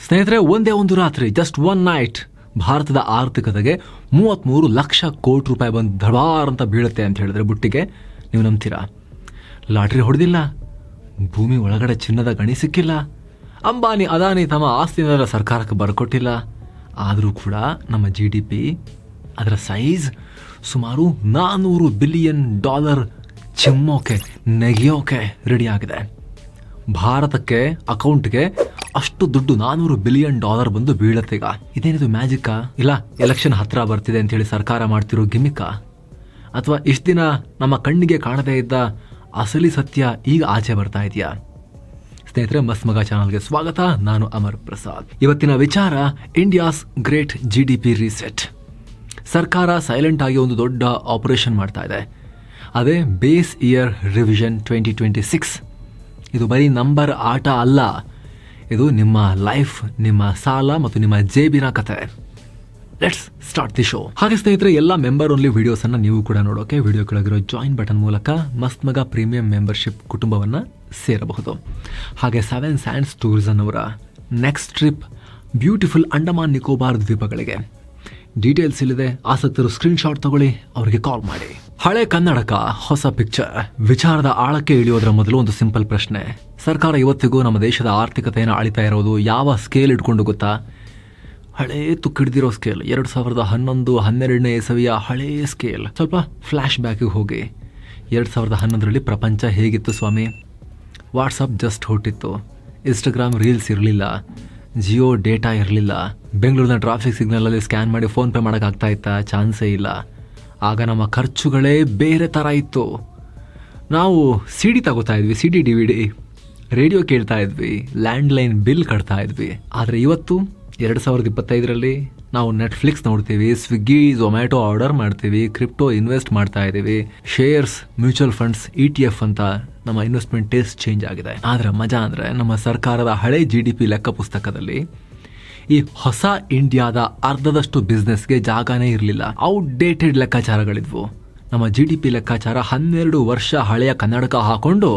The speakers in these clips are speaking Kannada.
ಸ್ನೇಹಿತರೆ, ಒಂದೇ ಒಂದು ರಾತ್ರಿ, ಜಸ್ಟ್ ಒನ್ ನೈಟ್, ಭಾರತದ ಆರ್ಥಿಕತೆಗೆ 33 ಲಕ್ಷ ಕೋಟಿ ರೂಪಾಯಿ ಬಂದು ಧಡಾರ್ ಅಂತ ಬೀಳುತ್ತೆ ಅಂತ ಹೇಳಿದ್ರೆ ಬುಟ್ಟಿಗೆ, ನೀವು ನಂಬ್ತೀರಾ? ಲಾಟ್ರಿ ಹೊಡೆದಿಲ್ಲ, ಭೂಮಿ ಒಳಗಡೆ ಚಿನ್ನದ ಗಣಿ ಸಿಕ್ಕಿಲ್ಲ, ಅಂಬಾನಿ ಅದಾನಿ ತಮ್ಮ ಆಸ್ತಿನೆಲ್ಲ ಸರ್ಕಾರಕ್ಕೆ ಬರ್ಕೊಟ್ಟಿಲ್ಲ. ಆದರೂ ಕೂಡ ನಮ್ಮ GDP ಅದರ ಸೈಜ್ ಸುಮಾರು $400 ಬಿಲಿಯನ್ ಚಿಮ್ಮೋಕೆ ನೆಗೆಯೋಕೆ ರೆಡಿ ಆಗಿದೆ. ಭಾರತಕ್ಕೆ ಅಕೌಂಟ್ಗೆ ಅಷ್ಟು ದುಡ್ಡು $400 ಬಿಲಿಯನ್ ಬಂದು ಬೀಳತ್ತೆ. ಈಗ ಇದೇನಿದು ಮ್ಯಾಜಿಕ್ಕಾ? ಇಲ್ಲ ಎಲೆಕ್ಷನ್ ಹತ್ರ ಬರ್ತಿದೆ ಅಂತ ಹೇಳಿ ಸರ್ಕಾರ ಮಾಡ್ತಿರೋ ಗಿಮಿಕ್ಕಾ? ಅಥವಾ ಇಷ್ಟು ದಿನ ನಮ್ಮ ಕಣ್ಣಿಗೆ ಕಾಣದೇ ಇದ್ದ ಅಸಲಿ ಸತ್ಯ ಈಗ ಆಚೆ ಬರ್ತಾ ಇದೆಯಾ? ಸ್ನೇಹಿತರೆ, ಮಸ್ತ್ ಮಗ ಚಾನಲ್ಗೆ ಸ್ವಾಗತ. ನಾನು ಅಮರ್ ಪ್ರಸಾದ್. ಇವತ್ತಿನ ವಿಚಾರ ಇಂಡಿಯಾಸ್ ಗ್ರೇಟ್ GDP ರೀಸೆಟ್. ಸರ್ಕಾರ ಸೈಲೆಂಟ್ ಆಗಿ ಒಂದು ದೊಡ್ಡ ಆಪರೇಷನ್ ಮಾಡ್ತಾ ಇದೆ. ಅದೇ ಬೇಸ್ ಇಯರ್ ರಿವಿಷನ್ 2026. ಇದು ಬರೀ ನಂಬರ್ ಆಟ ಅಲ್ಲ, ಇದು ನಿಮ್ಮ ಲೈಫ್, ನಿಮ್ಮ ಸಾಲ ಮತ್ತು ನಿಮ್ಮ ಜೇಬಿನ ಕತೆ. Let's start the show. ಹಾಗೆ ಸ್ನೇಹಿತರೆ, ಎಲ್ಲ ಮೆಂಬರ್ ಓನ್ಲಿ ವಿಡಿಯೋಸ್ ಅನ್ನ ನೀವು ಕೂಡ ನೋಡೋಕೆ ವಿಡಿಯೋ ಕೆಳಗಿರೋ ಜಾಯಿನ್ ಬಟನ್ ಮೂಲಕ ಮಸ್ತ್ ಮಗ ಪ್ರೀಮಿಯಂ ಮೆಂಬರ್ಶಿಪ್ ಕುಟುಂಬವನ್ನ ಸೇರಬಹುದು. ಹಾಗೆ 7 ಸ್ಯಾಂಡ್ಸ್ ಟೂರಿಸಂ ಅವರ next trip beautiful Andaman Nicobar ದ್ವೀಪಗಳಿಗೆ. ಡೀಟೇಲ್ಸ್ ಇಲ್ಲಿದೆ, ಆಸಕ್ತರು ಸ್ಕ್ರೀನ್ ಶಾಟ್ ತಗೊಳ್ಳಿ, ಅವರಿಗೆ ಕಾಲ್ ಮಾಡಿ. ಹಳೆ ಕನ್ನಡಕ ಹೊಸ ಪಿಕ್ಚರ್ ವಿಚಾರದ ಆಳಕ್ಕೆ ಇಳಿಯೋದ್ರ ಮೊದಲು ಒಂದು ಸಿಂಪಲ್ ಪ್ರಶ್ನೆ. ಸರ್ಕಾರ ಇವತ್ತಿಗೂ ನಮ್ಮ ದೇಶದ ಆರ್ಥಿಕತೆಯನ್ನು ಆಳಿತಾ ಇರೋದು ಯಾವ ಸ್ಕೇಲ್ ಇಟ್ಕೊಂಡು ಗೊತ್ತಾ? ಹಳೇ ತುಕ್ಕಿಡ್ದಿರೋ ಸ್ಕೇಲ್. 2011-12 ಇಸವಿಯ ಹಳೇ ಸ್ಕೇಲ್. ಸ್ವಲ್ಪ ಫ್ಲ್ಯಾಶ್ ಬ್ಯಾಕಿಗೆ ಹೋಗಿ. 2011ರಲ್ಲಿ ಪ್ರಪಂಚ ಹೇಗಿತ್ತು ಸ್ವಾಮಿ? ವಾಟ್ಸಪ್ ಜಸ್ಟ್ ಹುಟ್ಟಿತ್ತು, ಇನ್ಸ್ಟಾಗ್ರಾಮ್ ರೀಲ್ಸ್ ಇರಲಿಲ್ಲ, ಜಿಯೋ ಡೇಟಾ ಇರಲಿಲ್ಲ, ಬೆಂಗಳೂರಿನ ಟ್ರಾಫಿಕ್ ಸಿಗ್ನಲಲ್ಲಿ ಸ್ಕ್ಯಾನ್ ಮಾಡಿ ಫೋನ್ ಪೇ ಮಾಡೋಕ್ಕಾಗ್ತಾ ಇತ್ತಾ? ಚಾನ್ಸೇ ಇಲ್ಲ. ಆಗ ನಮ್ಮ ಖರ್ಚುಗಳೇ ಬೇರೆ ಥರ ಇತ್ತು. ನಾವು CD ತಗೋತಾ ಇದ್ವಿ, CD DVD, ರೇಡಿಯೋ ಕೇಳ್ತಾ ಇದ್ವಿ, ಲ್ಯಾಂಡ್ಲೈನ್ ಬಿಲ್ ಕಟ್ತಾ ಇದ್ವಿ. ಆದರೆ ಇವತ್ತು 2025ರಲ್ಲಿ ನಾವು ನೆಟ್ಫ್ಲಿಕ್ಸ್ ನೋಡ್ತೀವಿ, ಸ್ವಿಗ್ಗಿ ಝೊಮ್ಯಾಟೊ ಆರ್ಡರ್ ಮಾಡ್ತೀವಿ, ಕ್ರಿಪ್ಟೋ ಇನ್ವೆಸ್ಟ್ ಮಾಡ್ತಾ ಇದ್ದೀವಿ, ಶೇರ್ಸ್, ಮ್ಯೂಚುವಲ್ ಫಂಡ್ಸ್, ETF ಅಂತ ನಮ್ಮ ಇನ್ವೆಸ್ಟ್ಮೆಂಟ್ ಟೇಸ್ಟ್ ಚೇಂಜ್ ಆಗಿದೆ. ಆದರೆ ಮಜಾ ಅಂದರೆ ನಮ್ಮ ಸರ್ಕಾರದ ಹಳೆ GDP ಲೆಕ್ಕ ಪುಸ್ತಕದಲ್ಲಿ ಈ ಹೊಸ ಇಂಡಿಯಾದ ಅರ್ಧದಷ್ಟು ಬಿಸ್ನೆಸ್ಗೆ ಜಾಗನೇ ಇರಲಿಲ್ಲ. ಔಟ್ಡೇಟೆಡ್ ಲೆಕ್ಕಾಚಾರಗಳಿದ್ವು. ನಮ್ಮ GDP ಲೆಕ್ಕಾಚಾರ 12 ವರ್ಷ ಹಳೆಯ ಕನ್ನಡಕ ಹಾಕೊಂಡು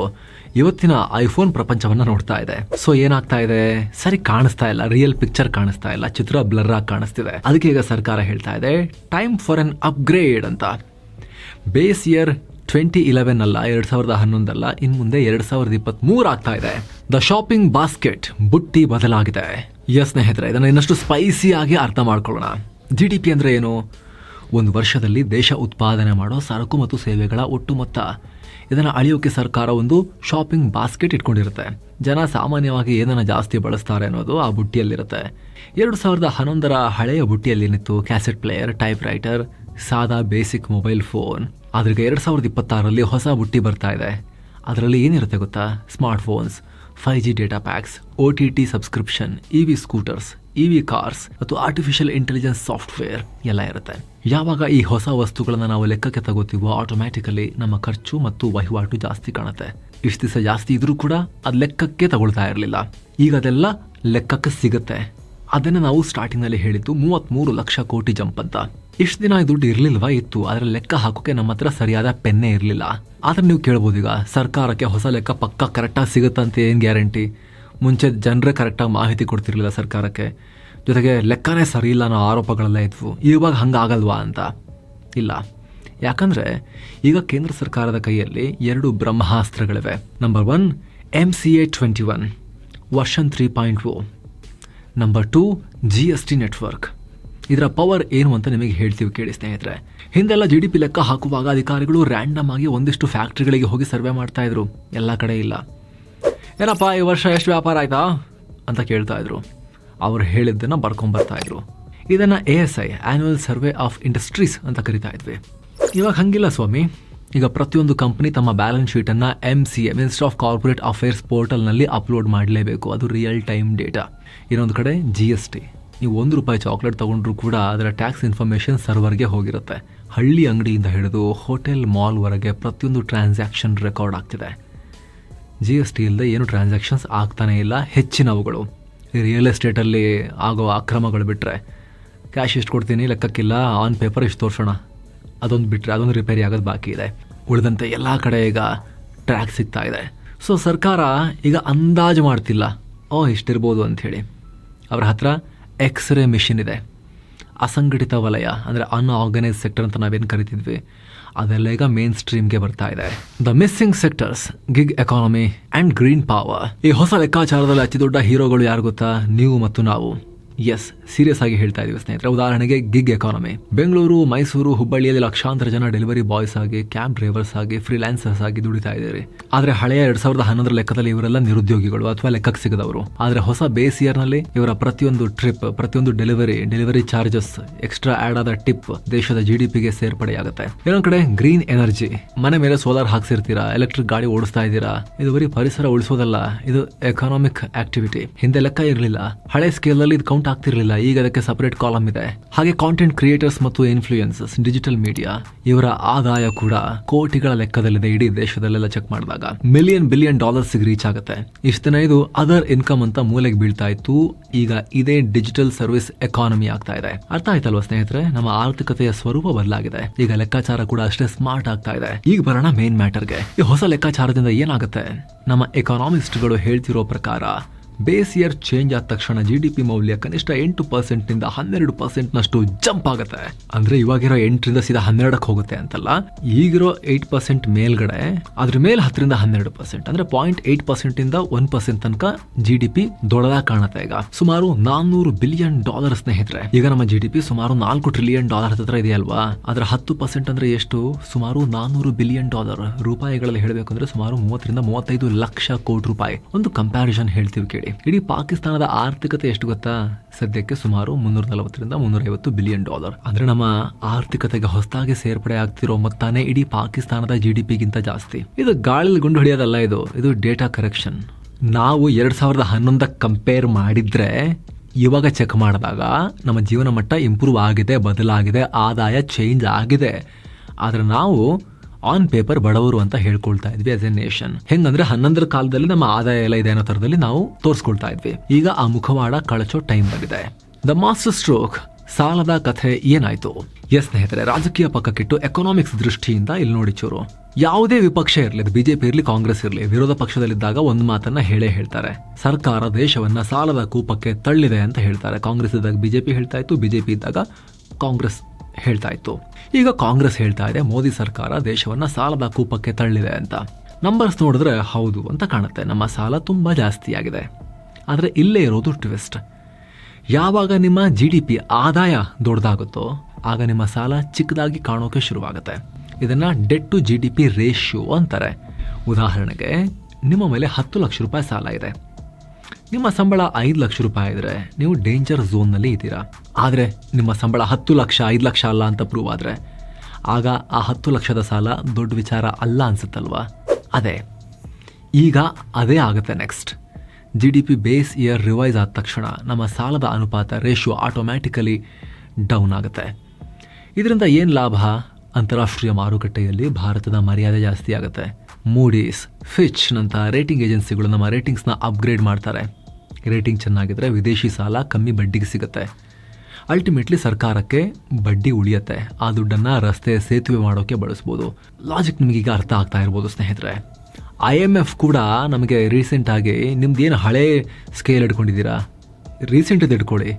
ಇವತ್ತಿನ ಐಫೋನ್ ಪ್ರಪಂಚವನ್ನ ನೋಡ್ತಾ ಇದೆ. ಸೊ ಏನಾಗ್ತಾ ಇದೆ? ಸರಿ ಕಾಣಿಸ್ತಾ ಇಲ್ಲ, ರಿಯಲ್ ಪಿಕ್ಚರ್ ಕಾಣಿಸ್ತಾ ಇಲ್ಲ, ಚಿತ್ರ ಬ್ಲರ್ ಆಗಿ ಕಾಣಿಸ್ತಿದೆ. ಅದಕ್ಕೆ ಈಗ ಸರ್ಕಾರ ಹೇಳ್ತಾ ಇದೆ, ಟೈಮ್ ಫಾರ್ ಅನ್ ಅಪ್ಗ್ರೇಡ್ ಅಂತ. ಬೇಸ್ ಇಯರ್ 2011 ಅಲ್ಲ, 2011 ಅಲ್ಲ, ಇನ್ ಮುಂದೆ 2023 ಆಗ್ತಾ ಇದೆ. ದ ಶಾಪಿಂಗ್ ಬಾಸ್ಕೆಟ್ ಬುಟ್ಟಿ ಬದಲಾಗಿದೆ. ಸ್ನೇಹಿತರೆ, ಇದನ್ನು ಇನ್ನಷ್ಟು ಸ್ಪೈಸಿ ಆಗಿ ಅರ್ಥ ಮಾಡ್ಕೊಳ್ಳೋಣ. GDP ಅಂದ್ರೆ ಏನು? ಒಂದು ವರ್ಷದಲ್ಲಿ ದೇಶ ಉತ್ಪಾದನೆ ಮಾಡೋ ಸರಕು ಮತ್ತು ಸೇವೆಗಳ ಒಟ್ಟು ಮೊತ್ತ. ಇದನ್ನು ಅಳಿಯೋಕೆ ಸರ್ಕಾರ ಒಂದು ಶಾಪಿಂಗ್ ಬಾಸ್ಕೆಟ್ ಇಟ್ಕೊಂಡಿರುತ್ತೆ. ಜನ ಸಾಮಾನ್ಯವಾಗಿ ಏನನ್ನ ಜಾಸ್ತಿ ಬಳಸ್ತಾರೆ ಅನ್ನೋದು ಆ ಬುಟ್ಟಿಯಲ್ಲಿರುತ್ತೆ. 2011ರ ಹಳೆಯ ಬುಟ್ಟಿಯಲ್ಲಿ ಏನಿತ್ತು? ಕ್ಯಾಸೆಟ್ ಪ್ಲೇಯರ್, ಟೈಪ್ ರೈಟರ್, ಸಾದಾ ಬೇಸಿಕ್ ಮೊಬೈಲ್ ಫೋನ್. ಆದ್ರೆ 2026ರಲ್ಲಿ ಹೊಸ ಬುಟ್ಟಿ ಬರ್ತಾ ಇದೆ. ಅದರಲ್ಲಿ ಏನಿರುತ್ತೆ ಗೊತ್ತಾ? Smart phones, 5G data packs, OTT subscription, EV scooters, EV cars ಮತ್ತು ಆರ್ಟಿಫಿಷಿಯಲ್ ಇಂಟೆಲಿಜೆನ್ಸ್ ಸಾಫ್ಟ್ವೇರ್ ಎಲ್ಲ ಇರುತ್ತೆ. ಯಾವಾಗ ಈ ಹೊಸ ವಸ್ತುಗಳನ್ನ ನಾವು ಲೆಕ್ಕಕ್ಕೆ ತಗೋತೀವೋ, ಆಟೋಮ್ಯಾಟಿಕಲಿ ನಮ್ಮ ಖರ್ಚು ಮತ್ತು ವಹಿವಾಟು ಜಾಸ್ತಿ ಕಾಣುತ್ತೆ. ಇಷ್ಟು ದಿವಸ ಜಾಸ್ತಿ ಇದ್ರೂ ಕೂಡ ಅದು ಲೆಕ್ಕಕ್ಕೆ ತಗೊಳ್ತಾ ಇರಲಿಲ್ಲ. ಈಗ ಅದೆಲ್ಲ ಲೆಕ್ಕಕ್ಕೆ ಸಿಗುತ್ತೆ. ಅದನ್ನು ನಾವು ಸ್ಟಾರ್ಟಿಂಗ್ನಲ್ಲಿ ಹೇಳಿದ್ದು 33 ಲಕ್ಷ ಕೋಟಿ ಜಂಪ್ ಅಂತ. ಇಷ್ಟು ದಿನ ದುಡ್ಡು ಇರಲಿಲ್ವಾ? ಇತ್ತು, ಆದರೆ ಲೆಕ್ಕ ಹಾಕೋಕೆ ನಮ್ಮ ಹತ್ರ ಸರಿಯಾದ ಪೆನ್ನೇ ಇರಲಿಲ್ಲ. ಆದರೆ ನೀವು ಕೇಳ್ಬೋದು, ಈಗ ಸರ್ಕಾರಕ್ಕೆ ಹೊಸ ಲೆಕ್ಕ ಪಕ್ಕ ಕರೆಕ್ಟಾಗಿ ಸಿಗುತ್ತಂತೆ ಏನು ಗ್ಯಾರಂಟಿ? ಮುಂಚೆ ಜನರೇ ಕರೆಕ್ಟಾಗಿ ಮಾಹಿತಿ ಕೊಡ್ತಿರ್ಲಿಲ್ಲ ಸರ್ಕಾರಕ್ಕೆ, ಜೊತೆಗೆ ಲೆಕ್ಕನೇ ಸರಿ ಇಲ್ಲ ಅನ್ನೋ ಆರೋಪಗಳೆಲ್ಲ ಇದ್ವು. ಇವಾಗ ಹಂಗಾಗಲ್ವಾ ಅಂತ? ಇಲ್ಲ. ಯಾಕಂದರೆ ಈಗ ಕೇಂದ್ರ ಸರ್ಕಾರದ ಕೈಯಲ್ಲಿ 2 ಬ್ರಹ್ಮಾಸ್ತ್ರಗಳಿವೆ. Number 1 MCA 21 version 3.0. Number 2 GST network. ಇದರ ಪವರ್ ಏನು ಅಂತ ನಿಮಗೆ ಹೇಳ್ತೀವಿ ಕೇಳಿ ಸ್ನೇಹಿತರೆ. ಹಿಂದೆಲ್ಲ GDP ಲೆಕ್ಕ ಹಾಕುವಾಗ ಅಧಿಕಾರಿಗಳು ರ್ಯಾಂಡಮ್ ಆಗಿ ಒಂದಿಷ್ಟು ಫ್ಯಾಕ್ಟ್ರಿಗಳಿಗೆ ಹೋಗಿ ಸರ್ವೆ ಮಾಡ್ತಾ ಇದ್ರು. ಎಲ್ಲ ಕಡೆ ಇಲ್ಲ. ಏನಪ್ಪ ಈ ವರ್ಷ ಎಷ್ಟು ವ್ಯಾಪಾರ ಆಯ್ತಾ ಅಂತ ಕೇಳ್ತಾ ಇದ್ರು. ಅವ್ರು ಹೇಳಿದ್ದನ್ನು ಬರ್ಕೊಂಬರ್ತಾ ಇದ್ರು. ಇದನ್ನ ASI annual survey of industries ಅಂತ ಕರಿತಾ ಇದ್ವಿ. ಇವಾಗ ಹಂಗಿಲ್ಲ ಸ್ವಾಮಿ. ಈಗ ಪ್ರತಿಯೊಂದು ಕಂಪನಿ ತಮ್ಮ ಬ್ಯಾಲೆನ್ಸ್ ಶೀಟನ್ನು MCA ministry of corporate affairs ಪೋರ್ಟಲ್ನಲ್ಲಿ ಅಪ್ಲೋಡ್ ಮಾಡಲೇಬೇಕು. ಅದು ರಿಯಲ್ ಟೈಮ್ ಡೇಟಾ. ಇನ್ನೊಂದು ಕಡೆ GST. ನೀವು ₹1 ಚಾಕ್ಲೇಟ್ ತೊಗೊಂಡ್ರು ಕೂಡ ಅದರ ಟ್ಯಾಕ್ಸ್ ಇನ್ಫಾರ್ಮೇಷನ್ ಸರ್ವರ್ಗೆ ಹೋಗಿರುತ್ತೆ. ಹಳ್ಳಿ ಅಂಗಡಿಯಿಂದ ಹಿಡಿದು ಹೋಟೆಲ್ ಮಾಲ್ವರೆಗೆ ಪ್ರತಿಯೊಂದು ಟ್ರಾನ್ಸಾಕ್ಷನ್ ರೆಕಾರ್ಡ್ ಆಗ್ತಿದೆ. GST ಇಲ್ಲದೆ ಏನು ಟ್ರಾನ್ಸಾಕ್ಷನ್ಸ್ ಆಗ್ತಾನೇ ಇಲ್ಲ. ಹೆಚ್ಚಿನವುಗಳು ರಿಯಲ್ ಎಸ್ಟೇಟಲ್ಲಿ ಆಗೋ ಅಕ್ರಮಗಳು ಬಿಟ್ಟರೆ, ಕ್ಯಾಶ್ ಎಷ್ಟು ಕೊಡ್ತೀನಿ ಲೆಕ್ಕಕ್ಕಿಲ್ಲ, ಆನ್ ಪೇಪರ್ ಇಷ್ಟು ತೋರಿಸೋಣ, ಅದೊಂದು ಬಿಟ್ಟರೆ ಅದೊಂದು ರಿಪೇರಿ ಆಗೋದು ಬಾಕಿ ಇದೆ. ಉಳಿದಂತೆ ಎಲ್ಲ ಕಡೆ ಈಗ ಟ್ರ್ಯಾಕ್ ಸಿಗ್ತಾ ಇದೆ. ಸೊ ಸರ್ಕಾರ ಈಗ ಅಂದಾಜು ಮಾಡ್ತಿಲ್ಲ, ಇಷ್ಟಿರ್ಬೋದು ಅಂಥೇಳಿ. ಅವರ ಹತ್ರ ಎಕ್ಸ್ರೇ ಮಿಷಿನ್ ಇದೆ. ಅಸಂಘಟಿತ ವಲಯ ಅಂದರೆ ಅನ್ಆರ್ಗನೈಸ್ ಸೆಕ್ಟರ್ ಅಂತ ನಾವೇನು ಕರಿತಿದ್ವಿ, ಅದೆಲ್ಲ ಈಗ ಮೇನ್ ಸ್ಟ್ರೀಮ್ಗೆ ಬರ್ತಾ ಇದೆ. The missing sectors, gig economy and green power. ಈ ಹೊಸ ಲೆಕ್ಕಾಚಾರದಲ್ಲಿ ಅತಿ ದೊಡ್ಡ ಹೀರೋಗಳು ಯಾರು ಗೊತ್ತಾ? ನೀವು ಮತ್ತು ನಾವು. ಎಸ್, ಸೀರಿಯಸ್ ಆಗಿ ಹೇಳ್ತಾ ಇದೀವಿ ಸ್ನೇಹಿತರೆ. ಉದಾಹರಣೆಗೆ ಗಿಗ್ ಎಕಾನಮಿ. ಬೆಂಗಳೂರು, ಮೈಸೂರು, ಹುಬ್ಬಳ್ಳಿಯಲ್ಲಿ ಲಕ್ಷಾಂತರ ಜನ ಡೆಲಿವರಿ ಬಾಯ್ಸ್ ಆಗಿ, ಕ್ಯಾಬ್ ಡ್ರೈವರ್ಸ್ ಆಗಿ, ಫ್ರೀಲಾನ್ಸರ್ಸ್ ಆಗಿ ದುಡಿತಾ ಇದ್ದಾರೆ. ಆದ್ರೆ ಹಳೆಯ 2011 ಲೆಕ್ಕದಲ್ಲಿ ಇವರೆಲ್ಲ ನಿರುದ್ಯೋಗಿಗಳು ಅಥವಾ ಲೆಕ್ಕಕ್ಕೆ ಸಿಗದವರು. ಆದ್ರೆ ಹೊಸ ಬೇಸ್ ಇಯರ್ ನಲ್ಲಿ ಇವರ ಪ್ರತಿಯೊಂದು ಟ್ರಿಪ್, ಪ್ರತಿಯೊಂದು ಡೆಲಿವರಿ ಚಾರ್ಜಸ್, ಎಕ್ಸ್ಟ್ರಾ ಆಡ್ ಆದ ಟಿಪ್ ದೇಶದ GDPಗೆ ಸೇರ್ಪಡೆಯಾಗುತ್ತೆ. ಇನ್ನೊಂದ್ ಕಡೆ ಗ್ರೀನ್ ಎನರ್ಜಿ. ಮನೆ ಮೇಲೆ ಸೋಲಾರ್ ಹಾಕ್ಸಿರ್ತೀರಾ, ಎಲೆಕ್ಟ್ರಿಕ್ ಗಾಡಿ ಓಡಿಸ್ತಾ ಇದ್ದೀರಾ. ಇದು ಬರೀ ಪರಿಸರ ಉಳಿಸೋದಲ್ಲ, ಇದು ಎಕಾನಾಮಿಕ್ ಆಕ್ಟಿವಿಟಿ. ಹಿಂದೆ ಲೆಕ್ಕ ಇರಲಿಲ್ಲ, ಹಳೆ ಸ್ಕೇಲ್ ಅಲ್ಲಿ ಇದು ಕೌಂಟ್ ಆಗ್ತಿರ್ಲಿಲ್ಲ. ಈಗ ಅದಕ್ಕೆ ಸಪರೇಟ್ ಕಾಲಮ್ ಇದೆ. ಹಾಗೆ ಕಾಂಟೆಂಟ್ ಕ್ರಿಯೇಟರ್ಸ್ ಮತ್ತು ಇನ್ಫ್ಲೂಯೆನ್ಸರ್ಸ್, ಡಿಜಿಟಲ್ ಮೀಡಿಯಾ, ಇವರ ಆದಾಯ ಕೂಡ ಕೋಟಿಗಳ ಲೆಕ್ಕದಲ್ಲಿದೆ. ಇಡೀ ದೇಶದಲ್ಲೆಲ್ಲ ಚೆಕ್ ಮಾಡಿದಾಗ $1 ಬಿಲಿಯನ್ ರೀಚ್ ಆಗುತ್ತೆ. ಇಷ್ಟು ದಿನ ಇದು ಅದರ್ ಇನ್ಕಮ್ ಅಂತ ಮೂಲೆಗೆ ಬೀಳ್ತಾ ಇತ್ತು. ಈಗ ಇದೇ ಡಿಜಿಟಲ್ ಸರ್ವಿಸ್ ಎಕಾನಮಿ ಆಗ್ತಾ ಇದೆ. ಅರ್ಥ ಆಯ್ತಲ್ವಾ ಸ್ನೇಹಿತರೆ? ನಮ್ಮ ಆರ್ಥಿಕತೆಯ ಸ್ವರೂಪ ಬದಲಾಗಿದೆ. ಈಗ ಲೆಕ್ಕಾಚಾರ ಕೂಡ ಅಷ್ಟೇ ಸ್ಮಾರ್ಟ್ ಆಗ್ತಾ ಇದೆ. ಈಗ ಬರೋಣ ಮೇನ್ ಮ್ಯಾಟರ್ಗೆ. ಈ ಹೊಸ ಲೆಕ್ಕಾಚಾರದಿಂದ ಏನಾಗುತ್ತೆ? ನಮ್ಮ ಎಕಾನಮಿಸ್ಟ್ಗಳು ಹೇಳ್ತಿರೋ ಪ್ರಕಾರ ಬೇಸ್ ಇಯರ್ ಚೇಂಜ್ ಆದ ತಕ್ಷಣ GDP ಮೌಲ್ಯ ಕನಿಷ್ಠ 8% ನಿಂದ 12% ನಷ್ಟು ಜಂಪ್ ಆಗುತ್ತೆ. ಅಂದ್ರೆ ಇವಾಗಿರೋ 8ರಿಂದ ಸೀದಾ 12ಕ್ಕೆ ಹೋಗುತ್ತೆ ಅಂತಲ್ಲ. ಈಗಿರೋ 8% ಮೇಲ್ಗಡೆ ಅದ್ರ ಮೇಲೆ 10ರಿಂದ 12%, ಅಂದ್ರೆ 0.8% ಇಂದ 1% ತನಕ GDP ದೊಡ್ಡದಾಗಿ ಕಾಣುತ್ತೆ. ಈಗ ಸುಮಾರು $400 ಬಿಲಿಯನ್ ಸ್ನೇಹಿತರೆ. ಈಗ ನಮ್ಮ GDP ಸುಮಾರು $4 ಟ್ರಿಲಿಯನ್ ಹತ್ರ ಇದೆಯಲ್ವಾ? ಅದರ 10% ಅಂದ್ರೆ ಎಷ್ಟು? ಸುಮಾರು $400 ಬಿಲಿಯನ್. ರೂಪಾಯಿಗಳಲ್ಲಿ ಹೇಳಬೇಕು ಅಂದ್ರೆ ಸುಮಾರು 30ರಿಂದ 35 ಲಕ್ಷ ಕೋಟಿ ರೂಪಾಯಿ. ಒಂದು ಕಂಪ್ಯಾರಿಸನ್ ಹೇಳ್ತೀವಿ ಕೇಳಿ. ಇಡೀ ಪಾಕಿಸ್ತಾನದ ಆರ್ಥಿಕತೆ ಎಷ್ಟು ಗೊತ್ತಾ? ಸದ್ಯಕ್ಕೆ ಸುಮಾರು $340ರಿಂದ $350 ಬಿಲಿಯನ್. ಅಂದ್ರೆ ನಮ್ಮ ಆರ್ಥಿಕತೆಗೆ ಹೊಸದಾಗಿ ಸೇರ್ಪಡೆ ಆಗ್ತಿರೋ ಮೊತ್ತಾನೆ ಇಡೀ ಪಾಕಿಸ್ತಾನದ GDPಗಿಂತ ಜಾಸ್ತಿ. ಇದು ಗಾಳಿಲಿ ಗುಂಡು ಹಿಡಿಯೋದಲ್ಲ, ಇದು ಡೇಟಾ ಕರೆಕ್ಷನ್. ನಾವು 2011 ಕಂಪೇರ್ ಮಾಡಿದ್ರೆ ಇವಾಗ ಚೆಕ್ ಮಾಡಿದಾಗ ನಮ್ಮ ಜೀವನ ಮಟ್ಟ ಇಂಪ್ರೂವ್ ಆಗಿದೆ, ಬದಲಾಗಿದೆ, ಆದಾಯ ಚೇಂಜ್ ಆಗಿದೆ. ಆದ್ರೆ ನಾವು ಆನ್ ಪೇಪರ್ ಬಡವರು ಅಂತ ಹೇಳ್ಕೊಳ್ತಾ ಇದ್ವಿ ಆಸ್ ಎ ನೇಷನ್. ಹೆಂಗಂದ್ರೆ 11ರ ಕಾಲದಲ್ಲಿ ನಮ್ಮ ಆದಾಯ ಎಲ್ಲ ಇದೆ ಅನ್ನೋ ತರದಲ್ಲಿ ನಾವು ತೋರಿಸ್ಕೊಳ್ತಾ ಇದ್ವಿ. ಈಗ ಆ ಮುಖವಾಡ ಕಳಚೋ ಟೈಮ್ ಬಂದಿದೆ. ದ ಮಾಸ್ಟರ್ ಸ್ಟ್ರೋಕ್, ಸಾಲದ ಕಥೆ ಏನಾಯ್ತು? ಎಸ್ ಸ್ನೇಹಿತರೆ, ರಾಜಕೀಯ ಪಕ್ಕಕ್ಕಿಟ್ಟು ಎಕನಾಮಿಕ್ಸ್ ದೃಷ್ಟಿಯಿಂದ ಇಲ್ಲಿ ನೋಡಿ ಚೂರು. ಯಾವುದೇ ವಿಪಕ್ಷ ಇರಲಿ, BJP ಇರಲಿ, ಕಾಂಗ್ರೆಸ್ ಇರಲಿ, ವಿರೋಧ ಪಕ್ಷದಲ್ಲಿದ್ದಾಗ ಒಂದು ಮಾತನ್ನ ಹೇಳ್ತಾರೆ, ಸರ್ಕಾರ ದೇಶವನ್ನ ಸಾಲದ ಕೂಪಕ್ಕೆ ತಳ್ಳಿದೆ ಅಂತ ಹೇಳ್ತಾರೆ. ಕಾಂಗ್ರೆಸ್ ಇದ್ದಾಗ BJP ಹೇಳ್ತಾ ಇತ್ತು, BJP ಇದ್ದಾಗ ಕಾಂಗ್ರೆಸ್ ಹೇಳ್ತಾ ಇತ್ತು. ಈಗ ಕಾಂಗ್ರೆಸ್ ಹೇಳ್ತಾ ಇದೆ ಮೋದಿ ಸರ್ಕಾರ ದೇಶವನ್ನ ಸಾಲದ ಕೂಪಕ್ಕೆ ತಳ್ಳಿದೆ ಅಂತ. ನಂಬರ್ಸ್ ನೋಡಿದ್ರೆ ಹೌದು ಅಂತ ಕಾಣುತ್ತೆ, ನಮ್ಮ ಸಾಲ ತುಂಬಾ ಜಾಸ್ತಿ ಆಗಿದೆ. ಆದ್ರೆ ಇಲ್ಲೇ ಇರೋದು ಟ್ವಿಸ್ಟ್. ಯಾವಾಗ ನಿಮ್ಮ GDP ಆದಾಯ ದೊಡ್ಡದಾಗುತ್ತೋ ಆಗ ನಿಮ್ಮ ಸಾಲ ಚಿಕ್ಕದಾಗಿ ಕಾಣೋಕೆ ಶುರುವಾಗುತ್ತೆ. ಇದನ್ನ ಡೆಟ್ ಟು GDP ರೇಷಿಯೋ ಅಂತಾರೆ. ಉದಾಹರಣೆಗೆ ನಿಮ್ಮ ಮೇಲೆ 10 ಲಕ್ಷ ರೂಪಾಯಿ ಸಾಲ ಇದೆ. ನಿಮ್ಮ ಸಂಬಳ 5 ಲಕ್ಷ ರೂಪಾಯಿ ಇದ್ರೆ ನೀವು ಡೇಂಜರ್ ಝೋನ್ನಲ್ಲಿ ಇದ್ದೀರಾ. ಆದರೆ ನಿಮ್ಮ ಸಂಬಳ 10 ಲಕ್ಷ 5 ಲಕ್ಷ ಅಲ್ಲ ಅಂತ ಪ್ರೂವ್ ಆದರೆ ಆಗ ಆ 10 ಲಕ್ಷದ ಸಾಲ ದೊಡ್ಡ ವಿಚಾರ ಅಲ್ಲ ಅನ್ಸುತ್ತಲ್ವಾ? ಈಗ ಅದೇ ಆಗುತ್ತೆ next. GDP base year revise ಆದ ತಕ್ಷಣ ನಮ್ಮ ಸಾಲದ ಅನುಪಾತ ರೇಷಿಯೋ ಆಟೋಮ್ಯಾಟಿಕಲಿ ಡೌನ್ ಆಗುತ್ತೆ. ಇದರಿಂದ ಏನು ಲಾಭ? ಅಂತಾರಾಷ್ಟ್ರೀಯ ಮಾರುಕಟ್ಟೆಯಲ್ಲಿ ಭಾರತದ ಮರ್ಯಾದೆ ಜಾಸ್ತಿ ಆಗುತ್ತೆ. ಮೂಡೀಸ್, ಫಿಚ್ ನಂತ ರೇಟಿಂಗ್ ಏಜೆನ್ಸಿಗಳು ನಮ್ಮ ರೇಟಿಂಗ್ಸ್ನ ಅಪ್ಗ್ರೇಡ್ ಮಾಡ್ತಾರೆ. ರೇಟಿಂಗ್ ಚೆನ್ನಾಗಿದ್ರೆ ವಿದೇಶಿ ಸಾಲ ಕಮ್ಮಿ ಬಡ್ಡಿಗೆ ಸಿಗುತ್ತೆ. ಅಲ್ಟಿಮೇಟ್ಲಿ ಸರ್ಕಾರಕ್ಕೆ ಬಡ್ಡಿ ಉಳಿಯುತ್ತೆ. ಆ ದುಡ್ಡನ್ನು ರಸ್ತೆ, ಸೇತುವೆ ಮಾಡೋಕ್ಕೆ ಬಳಸ್ಬೋದು. ಲಾಜಿಕ್ ನಿಮಗೀಗ ಅರ್ಥ ಆಗ್ತಾ ಇರ್ಬೋದು ಸ್ನೇಹಿತರೆ. IMF ಕೂಡ ನಮಗೆ ರೀಸೆಂಟಾಗಿ ನಿಮ್ದು ಏನು ಹಳೆ ಸ್ಕೇಲ್ ಇಟ್ಕೊಂಡಿದ್ದೀರಾ, ರೀಸೆಂಟ್ ಇಟ್ಕೊಳ್ಳಿ,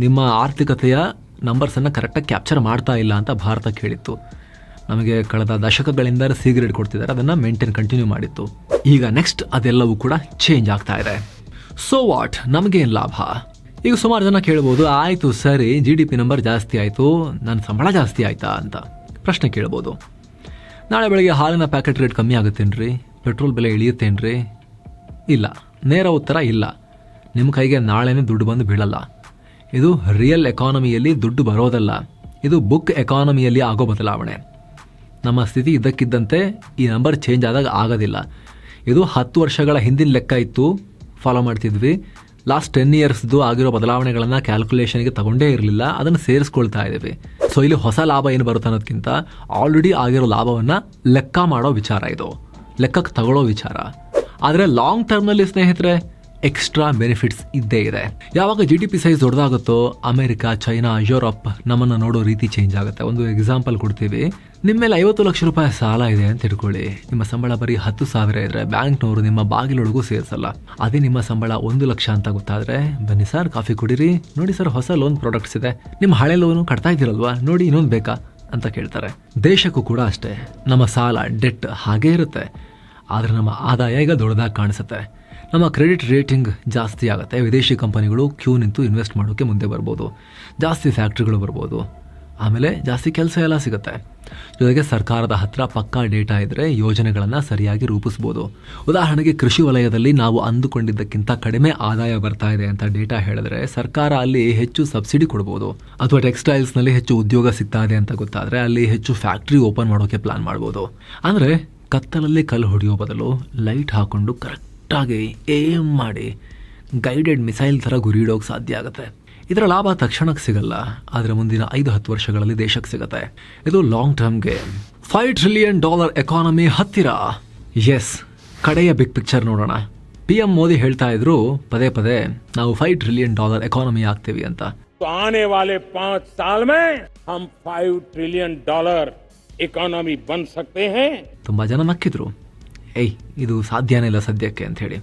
ನಿಮ್ಮ ಆರ್ಥಿಕತೆಯ ನಂಬರ್ಸನ್ನು ಕರೆಕ್ಟಾಗಿ ಕ್ಯಾಪ್ಚರ್ ಮಾಡ್ತಾ ಇಲ್ಲ ಅಂತ ಭಾರತಕ್ಕೆ ಹೇಳಿತ್ತು. ನಮಗೆ ಕಳೆದ ದಶಕಗಳಿಂದ ಸಿಗರೇಟ್ ಕೊಡ್ತಿದ್ದಾರೆ, ಅದನ್ನು ಮೇಂಟೈನ್ ಕಂಟಿನ್ಯೂ ಮಾಡಿತ್ತು. ಈಗ ನೆಕ್ಸ್ಟ್ ಅದೆಲ್ಲವೂ ಕೂಡ ಚೇಂಜ್ ಆಗ್ತಾ ಇದೆ. ಸೊ ವಾಟ್, ನಮಗೇನು ಲಾಭ? ಈಗ ಸುಮಾರು ಜನ ಕೇಳ್ಬೋದು, ಆಯಿತು ಸರಿ GDP ನಂಬರ್ ಜಾಸ್ತಿ ಆಯಿತು, ನನ್ನ ಸಂಬಳ ಜಾಸ್ತಿ ಆಯಿತಾ ಅಂತ ಪ್ರಶ್ನೆ ಕೇಳ್ಬೋದು. ನಾಳೆ ಬೆಳಗ್ಗೆ ಹಾಲಿನ ಪ್ಯಾಕೆಟ್ ರೇಟ್ ಕಮ್ಮಿ ಆಗುತ್ತೇನ್ರಿ? ಪೆಟ್ರೋಲ್ ಬೆಲೆ ಇಳಿಯುತ್ತೇನ್ರಿ? ಇಲ್ಲ. ನೇರ ಉತ್ತರ ಇಲ್ಲ. ನಿಮ್ಮ ಕೈಗೆ ನಾಳೆನೇ ದುಡ್ಡು ಬಂದು ಬೀಳಲ್ಲ. ಇದು ರಿಯಲ್ ಎಕಾನಮಿಯಲ್ಲಿ ದುಡ್ಡು ಬರೋದಲ್ಲ, ಇದು ಬುಕ್ ಎಕಾನಮಿಯಲ್ಲಿ ಆಗೋ ಬದಲಾವಣೆ. ನಮ್ಮ ಸ್ಥಿತಿ ಇದ್ದಕ್ಕಿದ್ದಂತೆ ಈ ನಂಬರ್ ಚೇಂಜ್ ಆದಾಗ ಆಗೋದಿಲ್ಲ. ಇದು 10 ವರ್ಷಗಳ ಹಿಂದಿನ ಲೆಕ್ಕ ಇತ್ತು, ಫಾಲೋ ಮಾಡ್ತಿದ್ವಿ. ಲಾಸ್ಟ್ 10 ಇಯರ್ಸ್ದು ಆಗಿರೋ ಬದಲಾವಣೆಗಳನ್ನು ಕ್ಯಾಲ್ಕುಲೇಷನ್ಗೆ ತಗೊಂಡೇ ಇರಲಿಲ್ಲ, ಅದನ್ನು ಸೇರಿಸ್ಕೊಳ್ತಾ ಇದ್ದೀವಿ. ಸೊ ಇಲ್ಲಿ ಹೊಸ ಲಾಭ ಏನು ಬರುತ್ತೆ ಅನ್ನೋದಕ್ಕಿಂತ ಆಲ್ರೆಡಿ ಆಗಿರೋ ಲಾಭವನ್ನು ಲೆಕ್ಕ ಮಾಡೋ ವಿಚಾರ, ಇದು ಲೆಕ್ಕಕ್ಕೆ ತಗೊಳ್ಳೋ ವಿಚಾರ. ಆದರೆ ಲಾಂಗ್ ಟರ್ಮ್ನಲ್ಲಿ ಸ್ನೇಹಿತರೆ ಎಕ್ಸ್ಟ್ರಾ ಬೆನಿಫಿಟ್ಸ್ ಇದ್ದೇ ಇದೆ. ಯಾವಾಗ GDP ಸೈಜ್ ದೊಡ್ಡದಾಗುತ್ತೋ ಅಮೆರಿಕ, ಚೈನಾ, ಯುರೋಪ್ ನಮ್ಮನ್ನ ನೋಡೋ ರೀತಿ ಚೇಂಜ್ ಆಗುತ್ತೆ. ಒಂದು ಎಕ್ಸಾಂಪಲ್ ಕೊಡ್ತೀವಿ. ನಿಮ್ಮ ಮೇಲೆ 50 ಲಕ್ಷ ರೂಪಾಯಿ ಸಾಲ ಇದೆ ಅಂತ ಇಟ್ಕೊಳ್ಳಿ. ನಿಮ್ಮ ಸಂಬಳ ಬರೀ 10,000 ಇದ್ರೆ ಬ್ಯಾಂಕ್ನವರು ನಿಮ್ಮ ಬಾಗಿಲೊಳಗೂ ಸೇರಿಸಲ್ಲ. ಅದೇ ನಿಮ್ಮ ಸಂಬಳ 1 ಲಕ್ಷ ಅಂತ ಗೊತ್ತಾದ್ರೆ, ಬನ್ನಿ ಸರ್ ಕಾಫಿ ಕುಡೀರಿ, ನೋಡಿ ಸರ್ ಹೊಸ ಲೋನ್ ಪ್ರಾಡಕ್ಟ್ಸ್ ಇದೆ, ನಿಮ್ಮ ಹಳೆ ಲೋನು ಕಟ್ತಾ ಇದ್ದೀರಲ್ವಾ, ನೋಡಿ ಇನ್ನೊಂದು ಬೇಕಾ ಅಂತ ಕೇಳ್ತಾರೆ. ದೇಶಕ್ಕೂ ಕೂಡ ಅಷ್ಟೇ, ನಮ್ಮ ಸಾಲ ಡೆಟ್ ಹಾಗೇ ಇರುತ್ತೆ, ಆದರೆ ನಮ್ಮ ಆದಾಯ ಈಗ ದೊಡ್ಡದಾಗಿ ಕಾಣಿಸುತ್ತೆ. ನಮ್ಮ ಕ್ರೆಡಿಟ್ ರೇಟಿಂಗ್ ಜಾಸ್ತಿ ಆಗುತ್ತೆ. ವಿದೇಶಿ ಕಂಪನಿಗಳು ಕ್ಯೂ ನಿಂತು ಇನ್ವೆಸ್ಟ್ ಮಾಡೋಕ್ಕೆ ಮುಂದೆ ಬರ್ಬೋದು, ಜಾಸ್ತಿ ಫ್ಯಾಕ್ಟ್ರಿಗಳು ಬರ್ಬೋದು, ಆಮೇಲೆ ಜಾಸ್ತಿ ಕೆಲಸ ಎಲ್ಲ ಸಿಗುತ್ತೆ. ಜೊತೆಗೆ ಸರ್ಕಾರದ ಹತ್ರ ಪಕ್ಕಾ ಡೇಟಾ ಇದ್ದರೆ ಯೋಜನೆಗಳನ್ನು ಸರಿಯಾಗಿ ರೂಪಿಸ್ಬೋದು. ಉದಾಹರಣೆಗೆ ಕೃಷಿ ವಲಯದಲ್ಲಿ ನಾವು ಅಂದುಕೊಂಡಿದ್ದಕ್ಕಿಂತ ಕಡಿಮೆ ಆದಾಯ ಬರ್ತಾ ಇದೆ ಅಂತ ಡೇಟಾ ಹೇಳಿದ್ರೆ ಸರ್ಕಾರ ಅಲ್ಲಿ ಹೆಚ್ಚು ಸಬ್ಸಿಡಿ ಕೊಡ್ಬೋದು. ಅಥವಾ ಟೆಕ್ಸ್ಟೈಲ್ಸ್ನಲ್ಲಿ ಹೆಚ್ಚು ಉದ್ಯೋಗ ಸಿಗ್ತಾ ಇದೆ ಅಂತ ಗೊತ್ತಾದರೆ ಅಲ್ಲಿ ಹೆಚ್ಚು ಫ್ಯಾಕ್ಟ್ರಿ ಓಪನ್ ಮಾಡೋಕ್ಕೆ ಪ್ಲಾನ್ ಮಾಡ್ಬೋದು. ಅಂದರೆ ಕತ್ತಲಲ್ಲಿ ಕಲ್ಲು ಹೊಡೆಯೋ ಬದಲು ಲೈಟ್ ಹಾಕೊಂಡು ಕರೆಕ್ಟಾಗಿ ಏಮ್ ಮಾಡಿ ಗೈಡೆಡ್ ಮಿಸೈಲ್ ಥರ ಗುರಿ ಇಡೋಕೆ ಸಾಧ್ಯ ಆಗುತ್ತೆ. ಇದರ ಲಾಭ ತಕ್ಷಣಕ್ಕೆ ಸಿಗಲ್ಲ, ಆದರೆ ಮುಂದಿನ 5-10 ವರ್ಷಗಳಲ್ಲಿ ದೇಶಕ್ಕೆ ಸಿಗುತ್ತೆ. ಇದು long term game. $5 trillion economy ಹತ್ತಿರ. ಎಸ್, ಕಡೆಯ ಬಿಗ್ ಪಿಕ್ಚರ್ ನೋಡೋಣ. PM ಮೋದಿ ಹೇಳ್ತಾ ಇದ್ರು ಪದೇ ಪದೇ ನಾವು $5 ಟ್ರಿಲಿಯನ್ ಎಕಾನಮಿ ಆಗ್ತೀವಿ ಅಂತ. आने वाले 5 साल में हम $5 ट्रिलियन इकोनॉमी बन सकते हैं. ತುಂಬ ಜನ ನಕ್ಕಿದ್ರು, ಇದು ಸಾಧ್ಯನೇ ಇಲ್ಲ ಸದ್ಯಕ್ಕೆ ಅಂತ ಹೇಳಿ.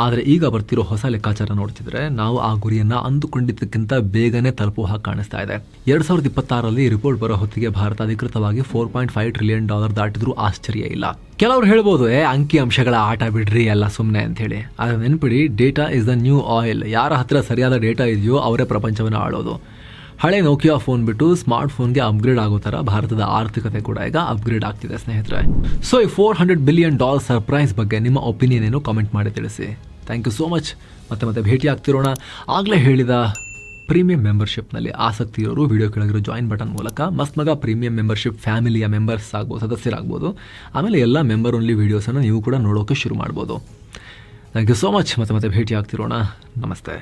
ಆದರೆ ಈಗ ಬರ್ತಿರೋ ಹೊಸ ಲೆಕ್ಕಾಚಾರ ನೋಡ್ತಿದ್ರೆ ನಾವು ಆ ಗುರಿಯನ್ನು ಅಂದುಕೊಂಡಿದ್ದಕ್ಕಿಂತ ಬೇಗನೆ ತಲುಪುವ ಹಾಗೆ ಕಾಣಿಸ್ತಾ ಇದೆ. 2026ರಲ್ಲಿ ರಿಪೋರ್ಟ್ ಬರೋ ಹೊತ್ತಿಗೆ ಭಾರತ ಅಧಿಕೃತವಾಗಿ $4.5 ಟ್ರಿಲಿಯನ್ ದಾಟಿದ್ರೂ ಆಶ್ಚರ್ಯ ಇಲ್ಲ. ಕೆಲವರು ಹೇಳ್ಬೋದು ಅಂಕಿ ಅಂಶಗಳ ಆಟ ಬಿಡ್ರಿ ಎಲ್ಲ ಸುಮ್ಮನೆ ಅಂತ ಹೇಳಿ. ಆದರೆ ನೆನ್ಪಿಡಿ, data is the new oil. ಯಾರ ಹತ್ರ ಸರಿಯಾದ ಡೇಟಾ ಇದೆಯೋ ಅವರೇ ಪ್ರಪಂಚವನ್ನು ಆಳೋದು. ಹಳೆ ನೋಕಿಯಾ ಫೋನ್ ಬಿಟ್ಟು ಸ್ಮಾರ್ಟ್ ಫೋನ್ಗೆ ಅಪ್ಗ್ರೇಡ್ ಆಗೋ ಥರ ಭಾರತದ ಆರ್ಥಿಕತೆ ಕೂಡ ಈಗ ಅಪ್ಗ್ರೇಡ್ ಆಗ್ತಿದೆ ಸ್ನೇಹಿತರೆ. ಸೊ ಈ $400 ಬಿಲಿಯನ್ ಸರ್ಪ್ರೈಸ್ ಬಗ್ಗೆ ನಿಮ್ಮ ಒಪಿನಿಯನ್ ಏನು ಕಾಮೆಂಟ್ ಮಾಡಿ ತಿಳಿಸಿ. Thank you so much. ಮತ್ತೆ ಭೇಟಿ ಆಗ್ತಿರೋಣ. ಆಗಲೇ ಹೇಳಿದ ಪ್ರೀಮಿಯಂ ಮೆಂಬರ್ಶಿಪ್ನಲ್ಲಿ ಆಸಕ್ತಿ ಇರೋರು ವಿಡಿಯೋ ಕೆಳಗಿರೋ ಜಾಯಿನ್ ಬಟನ್ ಮೂಲಕ ಮಸ್ತ್ ಮಗ ಪ್ರೀಮಿಯಂ ಮೆಂಬರ್ಶಿಪ್ ಫ್ಯಾಮಿಲಿಯ ಮೆಂಬರ್ಸ್ ಆಗ್ಬೋದು, ಸದಸ್ಯರಾಗ್ಬೋದು. ಆಮೇಲೆ ಎಲ್ಲ ಮೆಂಬರ್ ಓನ್ಲಿ ವೀಡಿಯೋಸನ್ನು ನೀವು ಕೂಡ ನೋಡೋಕೆ ಶುರು ಮಾಡ್ಬೋದು. Thank you so much. ಮತ್ತೆ ಭೇಟಿ ಆಗ್ತಿರೋಣ. ನಮಸ್ತೆ.